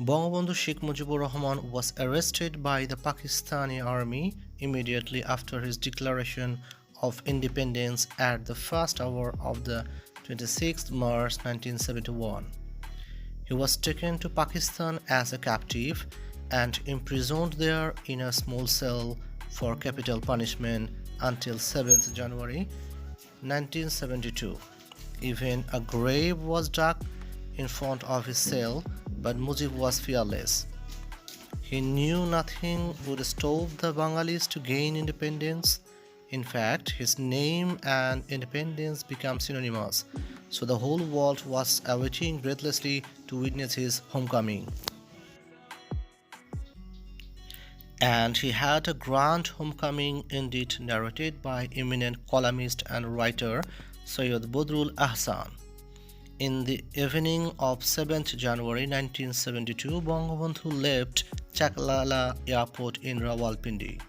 Bangabandhu Sheikh Mujibur Rahman was arrested by the Pakistani army immediately after his declaration of independence at the first hour of the 26th March 1971. He was taken to Pakistan as a captive and imprisoned there in a small cell for capital punishment until 7th January 1972. Even a grave was dug in front of his cell, but Mujib was fearless. He knew nothing would stop the Bengalis to gain independence. In fact, his name and independence became synonymous, so the whole world was awaiting breathlessly to witness his homecoming. And he had a grand homecoming indeed, narrated by eminent columnist and writer Sayyid Badrul Ahsan. In the evening of 7th January 1972, Bangabandhu left Chaklala Airport in Rawalpindi,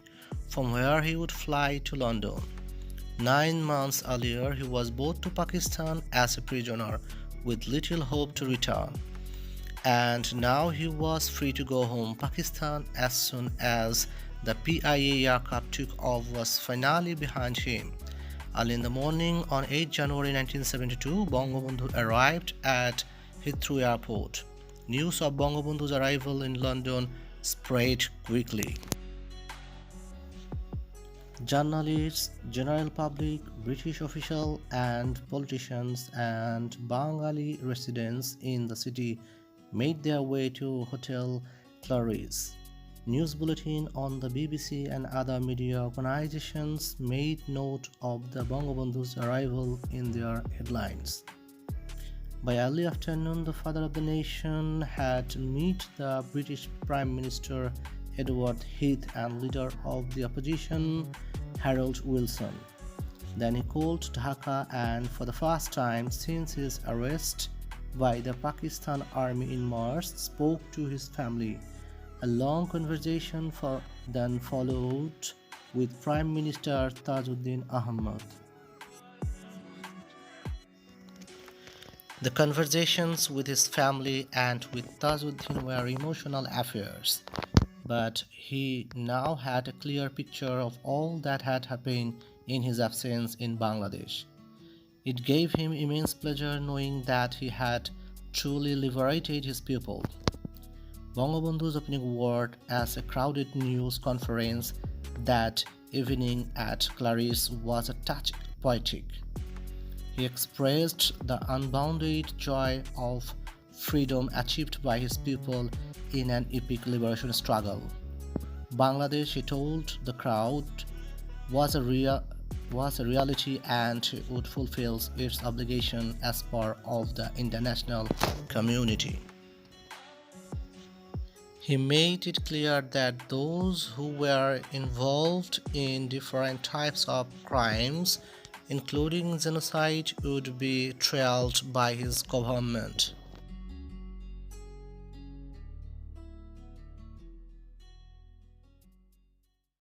from where he would fly to London. 9 months earlier, he was brought to Pakistan as a prisoner with little hope to return. And now he was free to go home. Pakistan, as soon as the PIA aircraft took off, was finally behind him. Early in the morning on 8 January 1972, Bangabandhu arrived at Heathrow Airport. News of Bangabandhu's arrival in London spread quickly. Journalists, general public, British officials and politicians, and Bengali residents in the city made their way to Hotel Clarice. News bulletin on the BBC and other media organizations made note of the Bangabandhu's arrival in their headlines. By early afternoon, the father of the nation had met the British Prime Minister Edward Heath and leader of the opposition Harold Wilson. Then he called Dhaka and for the first time since his arrest by the Pakistan Army in March spoke to his family. A long conversation then followed with Prime Minister Tajuddin Ahmed. The conversations with his family and with Tajuddin were emotional affairs, but he now had a clear picture of all that had happened in his absence in Bangladesh. It gave him immense pleasure knowing that he had truly liberated his people. Bangabandhu's opening word at a crowded news conference that evening at Clarice was a touch poetic. He expressed the unbounded joy of freedom achieved by his people in an epic liberation struggle. Bangladesh, he told the crowd, was a reality and would fulfill its obligation as part of the international community. He made it clear that those who were involved in different types of crimes, including genocide, would be trialed by his government.